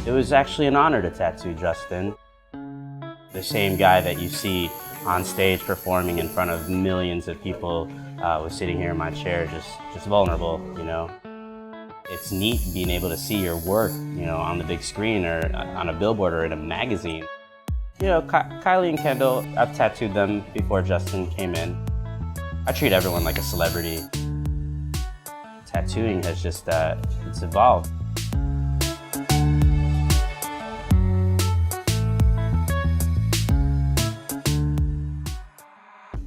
It was actually an honor to tattoo Justin. The same guy that you see on stage performing in front of millions of people was sitting here in my chair, just vulnerable, you know. It's neat being able to see your work, you know, on the big screen or on a billboard or in a magazine. You know, Kylie and Kendall, I've tattooed them before Justin came in. I treat everyone like a celebrity. Tattooing has just, it's evolved.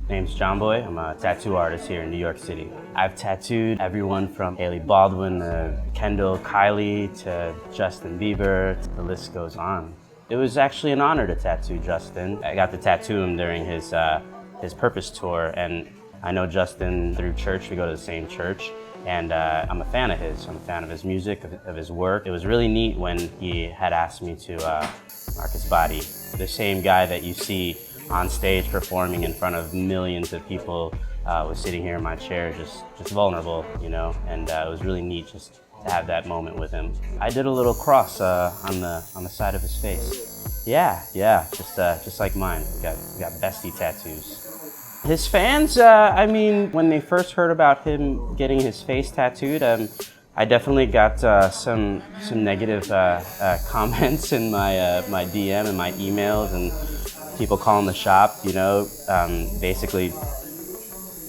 Name's JonBoy. I'm a tattoo artist here in New York City. I've tattooed everyone from Hailey Baldwin to Kendall, Kylie to Justin Bieber. The list goes on. It was actually an honor to tattoo Justin. I got to tattoo him during his Purpose tour, and I know Justin through church. We go to the same church, and I'm a fan of his. I'm a fan of his music, of his work. It was really neat when he had asked me to mark his body. The same guy that you see on stage performing in front of millions of people was sitting here in my chair, just vulnerable, you know, and it was really neat just to have that moment with him. I did a little cross on the side of his face. Yeah, just like mine. We got bestie tattoos. His fans, I mean, when they first heard about him getting his face tattooed, I definitely got some negative comments in my DM and my emails, and people calling the shop, you know, basically,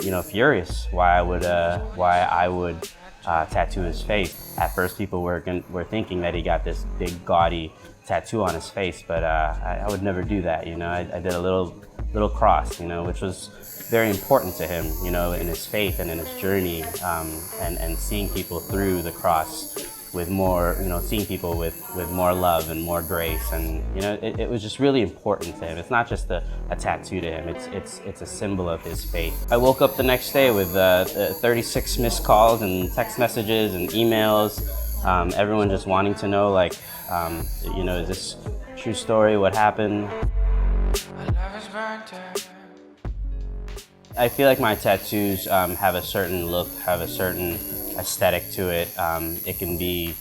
you know, furious why I would tattoo his face. At first, people were thinking that he got this big gaudy tattoo on his face, but I would never do that. You know, I did a little cross, you know, which was very important to him, you know, in his faith and in his journey, and seeing people through the cross with more, you know, seeing people with more love and more grace, and you know, it was just really important to him. It's not just a tattoo to him; it's a symbol of his faith. I woke up the next day with 36 missed calls and text messages and emails. Everyone just wanting to know, like, you know, is this true story? What happened? I feel like my tattoos have a certain look, have a certain aesthetic to it. It can be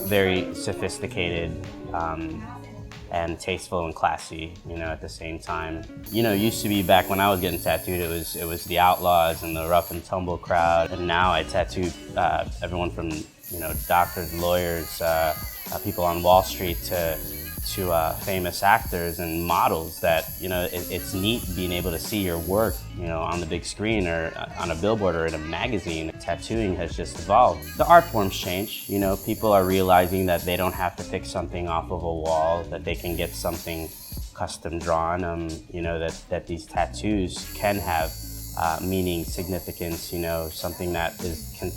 very sophisticated and tasteful and classy, you know, at the same time. You know, it used to be back when I was getting tattooed, it was the outlaws and the rough and tumble crowd, and now I tattoo everyone from, you know, doctors, lawyers, people on Wall Street to famous actors and models. That, you know, it's neat being able to see your work, you know, on the big screen or on a billboard or in a magazine. Tattooing has just evolved. The art forms change. You know, people are realizing that they don't have to pick something off of a wall, that they can get something custom drawn. You know, that these tattoos can have meaning, significance, you know, something that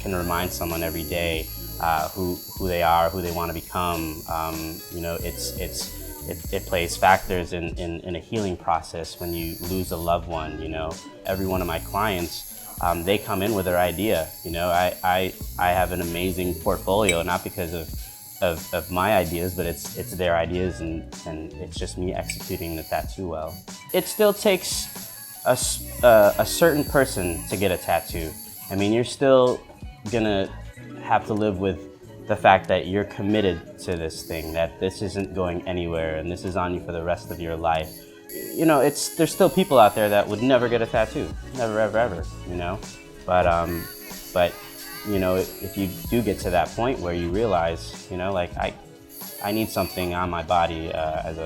can remind someone every day who they are, who they want to become. You know, it plays factors in a healing process when you lose a loved one. You know, every one of my clients, they come in with their idea. You know, I have an amazing portfolio, not because of my ideas, but it's their ideas, and it's just me executing the tattoo well. It still takes a certain person to get a tattoo. I mean, you're still gonna have to live with the fact that you're committed to this thing, that this isn't going anywhere and this is on you for the rest of your life. You know, there's still people out there that would never get a tattoo, never, ever, you know? But you know, if you do get to that point where you realize, you know, like, I need something on my body as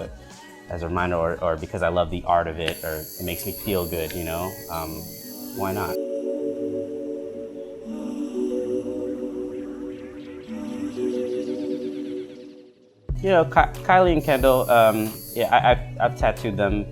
a reminder, or because I love the art of it, or it makes me feel good, you know, why not? You know, Kylie and Kendall, yeah, I've tattooed them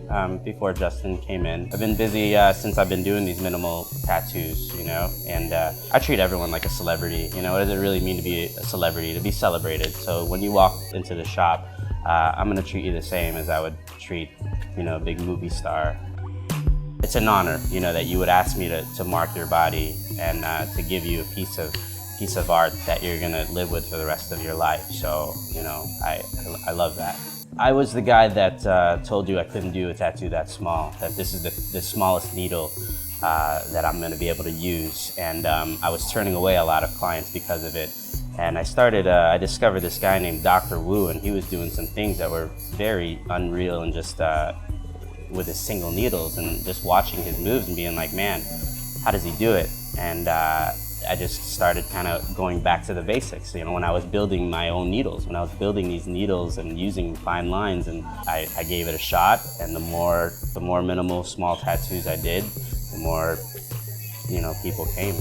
before Justin came in. I've been busy since I've been doing these minimal tattoos, you know, and I treat everyone like a celebrity. You know, what does it really mean to be a celebrity, to be celebrated? So when you walk into the shop, I'm gonna treat you the same as I would treat, you know, a big movie star. It's an honor, you know, that you would ask me to mark your body and to give you a piece of art that you're gonna live with for the rest of your life. So, you know, I love that. I was the guy that told you I couldn't do a tattoo that small, that this is the smallest needle that I'm gonna be able to use. And I was turning away a lot of clients because of it. And I discovered this guy named Dr. Wu, and he was doing some things that were very unreal, and just with his single needles, and just watching his moves and being like, man, how does he do it? And I just started kind of going back to the basics. You know, when I was building my own needles, when I was building these needles and using fine lines, and I gave it a shot. And the more minimal, small tattoos I did, the more, you know, people came.